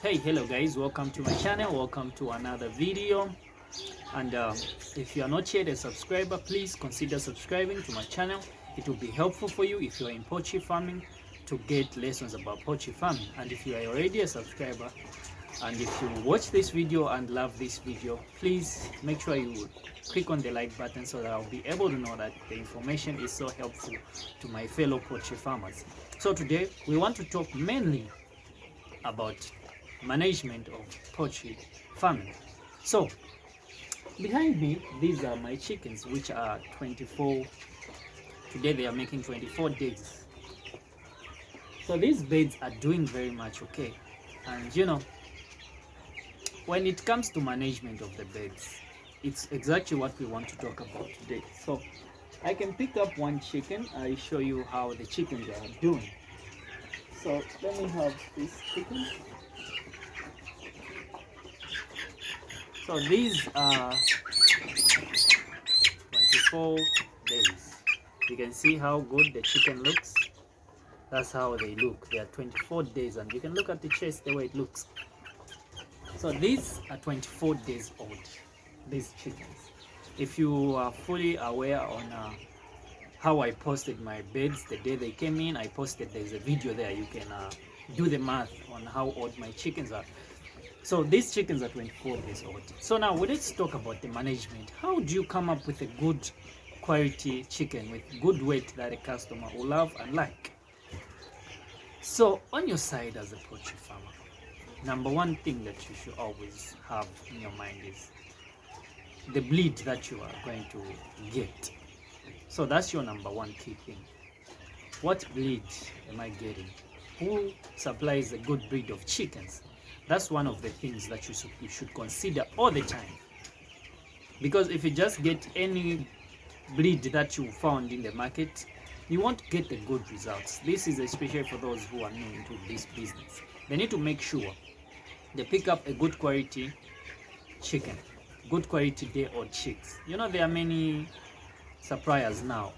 Hey, hello guys, welcome to my channel, welcome to another video. And if you are not yet a subscriber, please consider subscribing to my channel. It will be helpful for you if you are in poultry farming to get lessons about poultry farming. And if you are already a subscriber and if you watch this video and love this video, please make sure you click on the like button so that I'll be able to know that the information is so helpful to my fellow poultry farmers. So today we want to talk mainly about management of poultry farming. So behind me, these are my chickens, which are 24. Today they are making 24 days. So these birds are doing very much okay. And you know, when it comes to management of the birds, it's exactly what we want to talk about today. So I can pick up one chicken. I show you how the chickens are doing. So let me have this chicken. So these are 24 days. You can see how good the chicken looks. That's how they look. They are 24 days, and you can look at the chest the way it looks. So these are 24 days old, these chickens. If you are fully aware on how I posted my birds the day they came in, I posted, there's a video there. You can do the math on how old my chickens are. So these chickens are 24 days old. So now let's talk about the management. How do you come up with a good quality chicken with good weight that a customer will love and like? So on your side as a poultry farmer, number one thing that you should always have in your mind is the breed that you are going to get. So that's your number one key thing. What breed am I getting? Who supplies a good breed of chickens? That's one of the things that you should consider all the time. Because if you just get any breed that you found in the market, you won't get the good results. This is especially for those who are new into this business. They need to make sure they pick up a good quality chicken, good quality day-old chicks. You know, there are many suppliers now.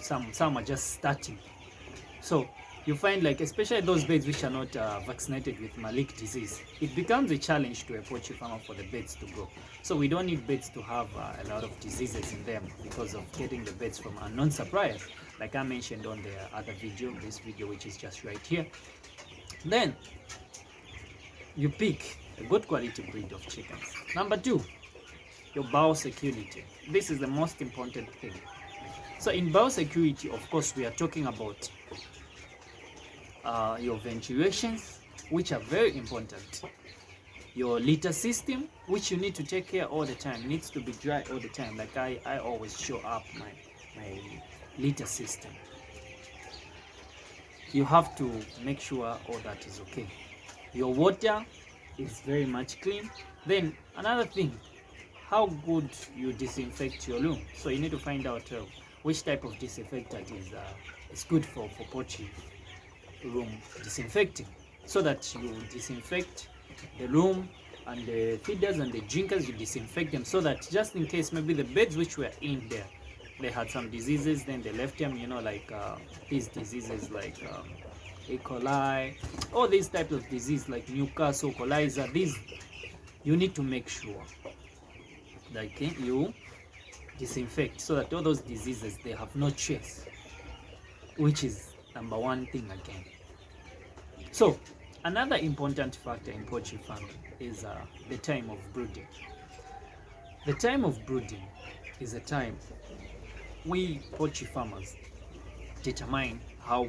Some are just starting. So you find, like, especially those birds which are not vaccinated with Malik disease, it becomes a challenge to a poultry farmer for the birds to grow. So we don't need birds to have a lot of diseases in them because of getting the birds from unknown suppliers, like I mentioned on the other video, this video which is just right here. Then you pick a good quality breed of chickens. Number two, your biosecurity. This is the most important thing. So in biosecurity, of course, we are talking about your ventilations, which are very important. Your litter system, which you need to take care all the time, needs to be dry all the time. Like I always show up my litter system. You have to make sure all that is okay. Your water is very much clean. Then another thing, how good you disinfect your room. So you need to find out which type of disinfectant is good for poultry room disinfecting, so that you disinfect the room and the feeders and the drinkers, you disinfect them, so that just in case maybe the birds which were in there, they had some diseases, then they left them, you know, like these diseases like E. coli, all these types of disease like Newcastle, coliza, these you need to make sure that you disinfect, so that all those diseases, they have no trace, which is number one thing again. So another important factor in poultry farming is the time of brooding. The time of brooding is a time we poultry farmers determine how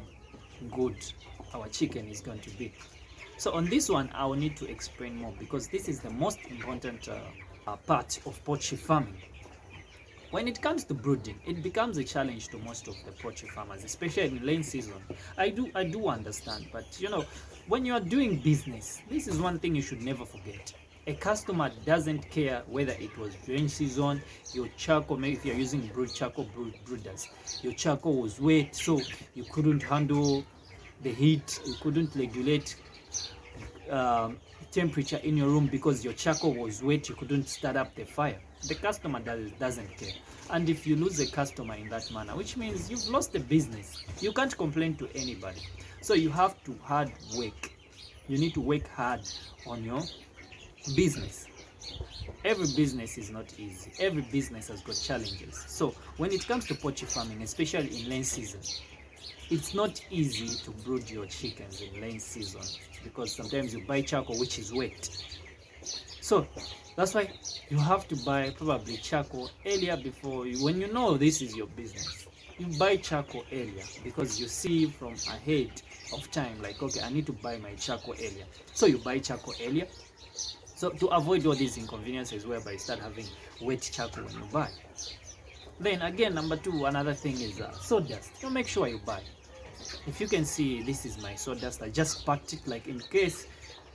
good our chicken is going to be. So on this one, I will need to explain more, because this is the most important part of poultry farming. When it comes to brooding, it becomes a challenge to most of the poultry farmers, especially in rain season. I do understand, but you know, when you are doing business, this is one thing you should never forget. A customer doesn't care whether it was rain season, your charcoal, maybe if you're using charcoal brooders, your charcoal was wet, so you couldn't handle the heat, you couldn't regulate temperature in your room because your charcoal was wet, you couldn't start up the fire. The customer doesn't care. And if you lose a customer in that manner, which means you've lost the business, you can't complain to anybody. So you have to hard work You need to work hard on your business. Every business is not easy. Every business has got challenges. So when it comes to poultry farming, especially in rain season, it's not easy to brood your chickens in rain season, because sometimes you buy charcoal which is wet. So that's why you have to buy probably charcoal earlier before you, when you know this is your business. You buy charcoal earlier because you see from ahead of time, like, okay, I need to buy my charcoal earlier. So you buy charcoal earlier. So to avoid all these inconveniences whereby you start having wet charcoal when you buy. Then again, number two, another thing is sawdust. So make sure you buy. If you can see, this is my sawdust. I just packed it, like in case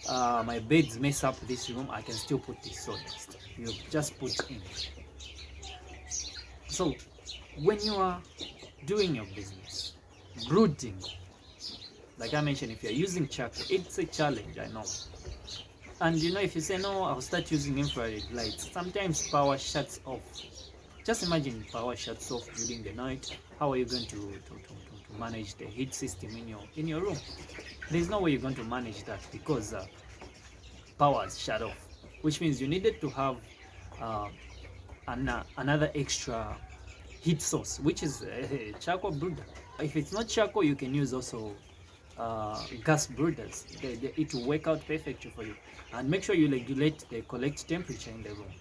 my beds mess up this room, I can still put this sawdust. You just put in. So when you are doing your business, brooding, like I mentioned, if you're using charcoal, it's a challenge, I know. And you know, if you say no, I'll start using infrared lights, sometimes power shuts off. Just imagine power shuts off during the night. How are you going to manage the heat system in your room? There's no way you're going to manage that, because power is shut off, which means you needed to have another extra heat source, which is charcoal brooder. If it's not charcoal, you can use also gas brooders. It will work out perfectly for you. And make sure you regulate the collect temperature in the room.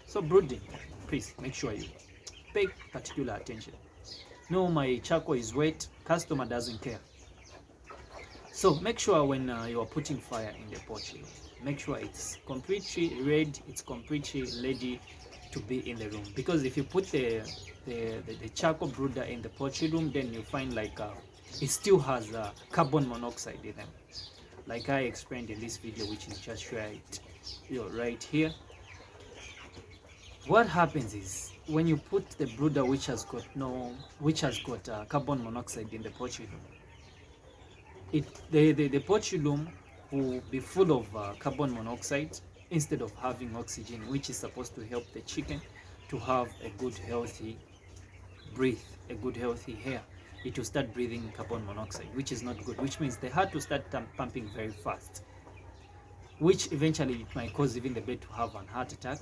So brooding, please make sure you pay particular attention. No, my charcoal is wet, customer doesn't care. So make sure when you are putting fire in the poultry, make sure it's completely red, it's completely ready to be in the room. Because if you put the charcoal brooder in the poultry room, then you find like it still has carbon monoxide in them, like I explained in this video, which is just right here. What happens is, when you put the brooder which has got carbon monoxide in the poultry room, the poultry room will be full of carbon monoxide instead of having oxygen, which is supposed to help the chicken to have a good healthy breath, a good healthy air. It will start breathing carbon monoxide, which is not good, which means the heart will start pumping very fast, which eventually it might cause even the bird to have an heart attack.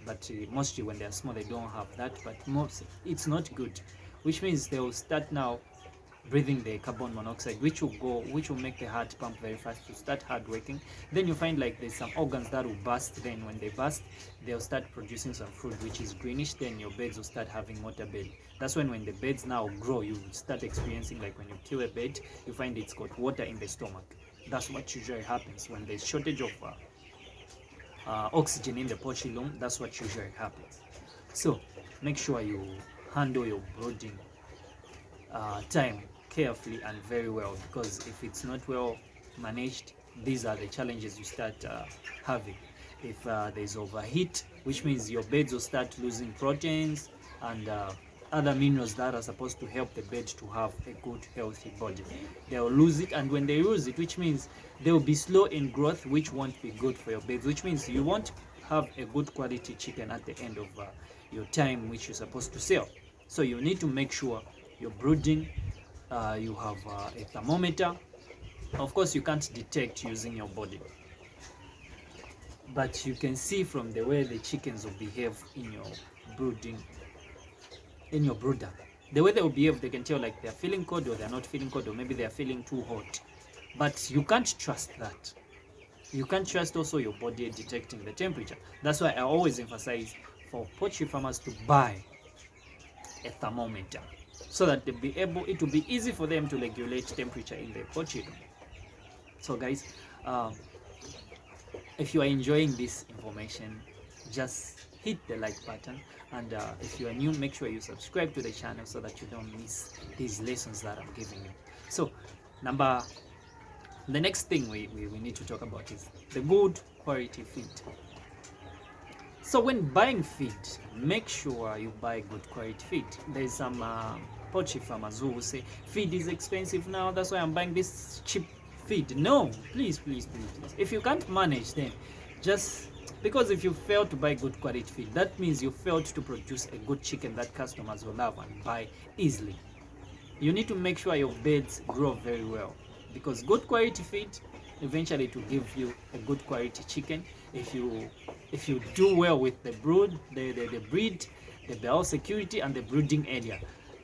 But mostly when they are small, they don't have that, but it's not good, which means they will start now breathing the carbon monoxide, which will make the heart pump very fast to start hard working. Then you find like there's some organs that will burst. Then when they burst, they'll start producing some fruit which is greenish. Then your birds will start having water belly. That's when the birds now grow, you start experiencing, like when you kill a bird, you find it's got water in the stomach. That's what usually happens when there's shortage of oxygen in the poultry room. That's what usually happens. So make sure you handle your brooding time carefully and very well, because if it's not well managed, these are the challenges you start having. If there's overheat, which means your birds will start losing proteins and other minerals that are supposed to help the bird to have a good healthy body, they'll lose it. And when they lose it, which means they will be slow in growth, which won't be good for your birds, which means you won't have a good quality chicken at the end of your time which you're supposed to sell. So you need to make sure you're brooding. You have a thermometer. Of course, you can't detect using your body, but you can see from the way the chickens will behave in your brooder. The way they will behave, they can tell like they're feeling cold or they're not feeling cold, or maybe they're feeling too hot. But you can't trust that. You can't trust also your body detecting the temperature. That's why I always emphasize for poultry farmers to buy a thermometer, so that it will be easy for them to regulate temperature in the poultry room. So guys, if you are enjoying this information, just hit the like button, and if you are new, make sure you subscribe to the channel so that you don't miss these lessons that I'm giving you. So the next thing we need to talk about is the good quality feed. So when buying feed, make sure you buy good quality feed. There's some poultry farmers who will say feed is expensive now, that's why I'm buying this cheap feed. No, please. If you can't manage, then just because if you fail to buy good quality feed, that means you failed to produce a good chicken that customers will love and buy easily. You need to make sure your birds grow very well, because good quality feed eventually to give you a good quality chicken. If you do well with the brood, the breed, the biosecurity and the brooding area,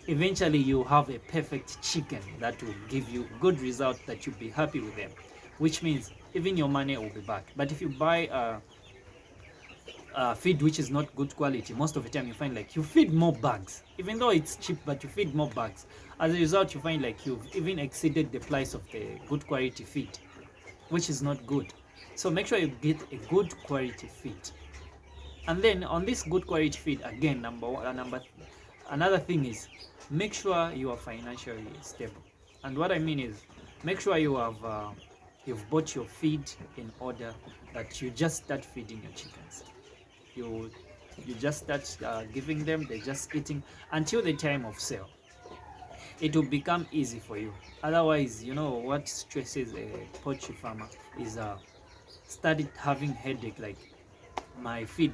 eventually you have a perfect chicken that will give you good result that you'll be happy with them, which means even your money will be back. But if you buy feed which is not good quality, most of the time you find like you feed more bugs, even though it's cheap, but you feed more bugs. As a result, you find like you've even exceeded the price of the good quality feed, which is not good. So make sure you get a good quality feed. And then on this good quality feed, again, another thing is make sure you are financially stable. And what I mean is make sure you've bought your feed in order that you just start feeding your chickens. You just start giving them, they're just eating until the time of sale. It will become easy for you. Otherwise, you know what stresses a poultry farmer is started having headache, like my feed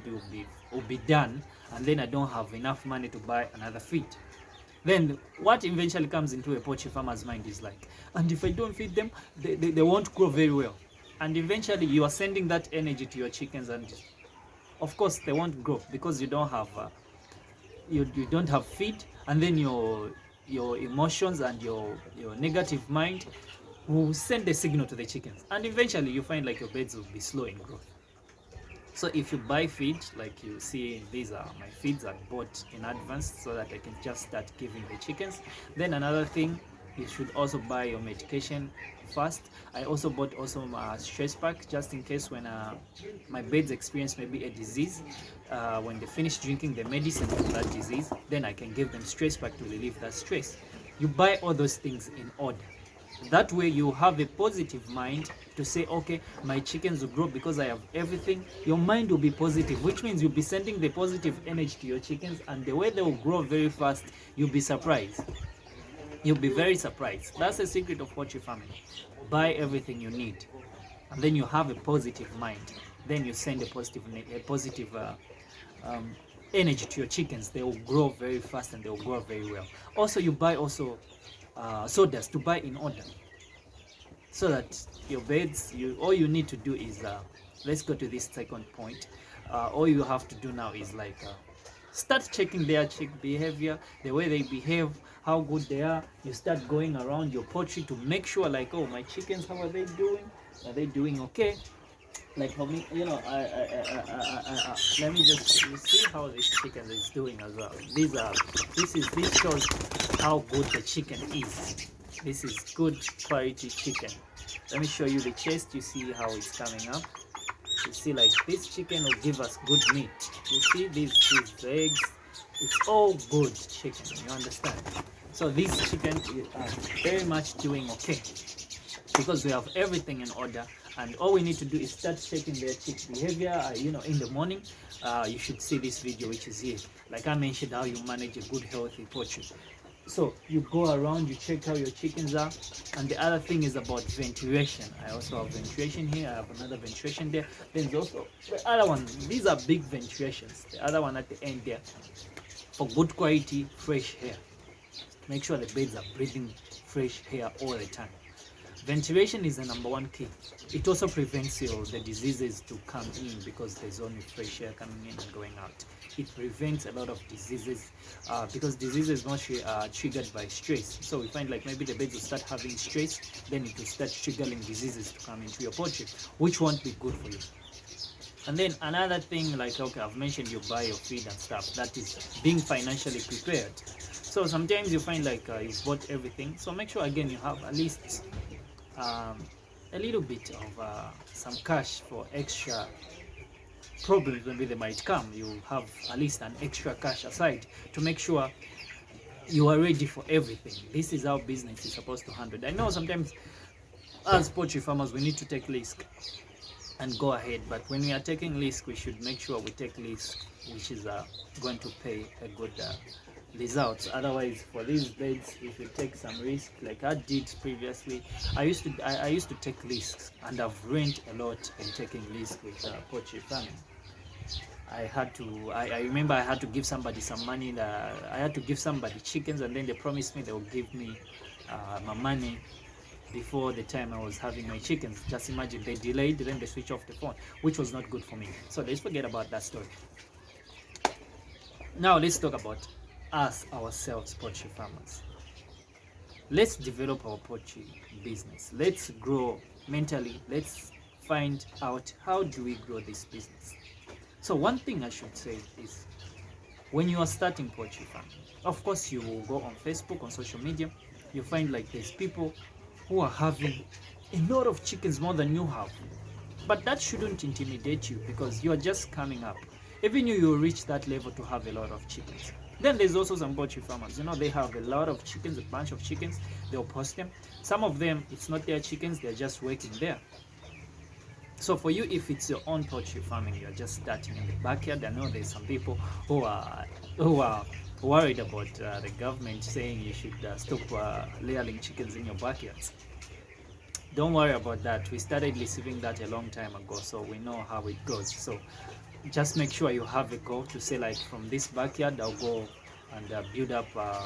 will be done and then I don't have enough money to buy another feed. Then what eventually comes into a poultry farmer's mind is like, and if I don't feed them, they won't grow very well. And eventually you are sending that energy to your chickens, and of course they won't grow because you don't have you don't have feed. And then your emotions and your negative mind will send a signal to the chickens, and eventually you find like your birds will be slow in growth. So if you buy feed, like you see, these are my feeds I bought in advance so that I can just start giving the chickens. Then another thing, you should also buy your medication first. I also bought a stress pack just in case when my birds experience maybe a disease. When they finish drinking the medicine for that disease, then I can give them stress pack to relieve that stress. You buy all those things in order. That way you have a positive mind to say, okay, my chickens will grow because I have everything. Your mind will be positive, which means you'll be sending the positive energy to your chickens, and the way they will grow very fast, you'll be surprised. You'll be very surprised. That's the secret of poultry farming. Buy everything you need, and then you have a positive mind. Then you send a positive energy to your chickens. They will grow very fast and they will grow very well. Also, you buy sodas to buy in order, so that your birds, all you need to do is let's go to this second point. All you have to do now is like start checking their chick behavior, the way they behave, how good they are. You start going around your poultry to make sure like, oh, my chickens, how are they doing? Are they doing okay? Like for me, you know, let me just see how this chicken is doing as well. This shows how good the chicken is. This is good quality chicken. Let me show you the chest. You see how it's coming up. You see, like, this chicken will give us good meat. You see these eggs. It's all good chicken. You understand? So this chicken is very much doing okay because we have everything in order. And all we need to do is start checking their chick behavior. You know, in the morning, you should see this video, which is here. Like I mentioned, how you manage a good, healthy poultry. So you go around, you check how your chickens are. And the other thing is about ventilation. I also have ventilation here. I have another ventilation there. Then there's also the other one. These are big ventilations. The other one at the end there for good quality, fresh air. Make sure the birds are breathing fresh air all the time. Ventilation is the number one key. It also prevents the diseases to come in because there's only fresh air coming in and going out. It prevents a lot of diseases because diseases mostly are triggered by stress. So we find like maybe the birds will start having stress, then it will start triggering diseases to come into your poultry, which won't be good for you. And then another thing, like, okay, I've mentioned you buy your feed and stuff. That is being financially prepared. So sometimes you find like you've bought everything. So make sure again you have at least a little bit of some cash for extra problems when they might come. You have at least an extra cash aside to make sure you are ready for everything. This is how business is supposed to handle. I know sometimes as poultry farmers we need to take risk and go ahead, but when we are taking risk, we should make sure we take risk which is going to pay a good results. Otherwise, for these birds, if you take some risk like I did previously, I used to take risks, and I've learned a lot in taking risks with poultry farming. I remember I had to give somebody some money. I had to give somebody chickens, and then they promised me they would give me my money before the time I was having my chickens. Just imagine, they delayed, then they switch off the phone, which was not good for me. So let's forget about that story. Now let's talk about us ourselves, poultry farmers. Let's develop our poultry business. Let's grow mentally. Let's find out, how do we grow this business? So one thing I should say is, when you are starting poultry farming, of course you will go on Facebook, on social media, you find like there's people who are having a lot of chickens, more than you have. But that shouldn't intimidate you, because you're just coming up. Even you will reach that level to have a lot of chickens. Then there's also some poultry farmers, they have a lot of chickens, a bunch of chickens, they'll post them. Some of them, it's not their chickens, they're just working there. So for you, if it's your own poultry farming, you're just starting in the backyard. I know there's some people who are worried about the government saying you should stop layering chickens in your backyards. Don't worry about that. We started receiving that a long time ago, so we know how it goes. So just make sure you have a goal to say, like, from this backyard I'll go and build up a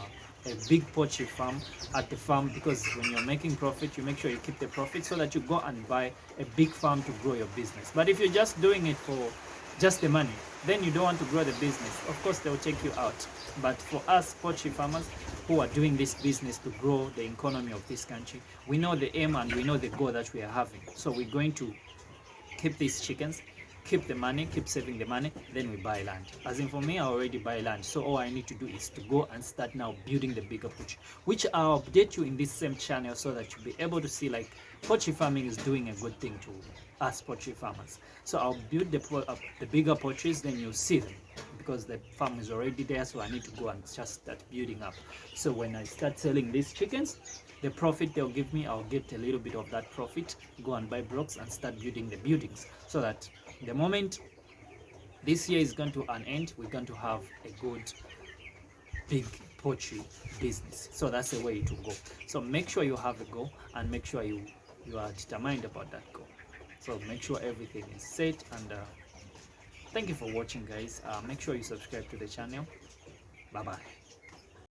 big poultry farm at the farm, because when you're making profit, you make sure you keep the profit so that you go and buy a big farm to grow your business. But if you're just doing it for just the money, then you don't want to grow the business. Of course, they'll take you out. But for us poultry farmers who are doing this business to grow the economy of this country, we know the aim and we know the goal that we are having. So we're going to keep these chickens, keep the money, keep saving the money, then we buy land. As in, for me, I already buy land, so all I need to do is to go and start now building the bigger poultry, which I'll update you in this same channel, so that you'll be able to see, like, poultry farming is doing a good thing to us poultry farmers. So I'll build the bigger poultries, then you'll see them, because the farm is already there. So I need to go and just start building up. So when I start selling these chickens, the profit they'll give me, I'll get a little bit of that profit, go and buy blocks and start building the buildings, so that the moment this year is going to an end, we're going to have a good big poultry business. So that's the way to go. So make sure you have a goal, and make sure you are determined about that goal. So make sure everything is set, and thank you for watching, guys. Make sure you subscribe to the channel. Bye bye.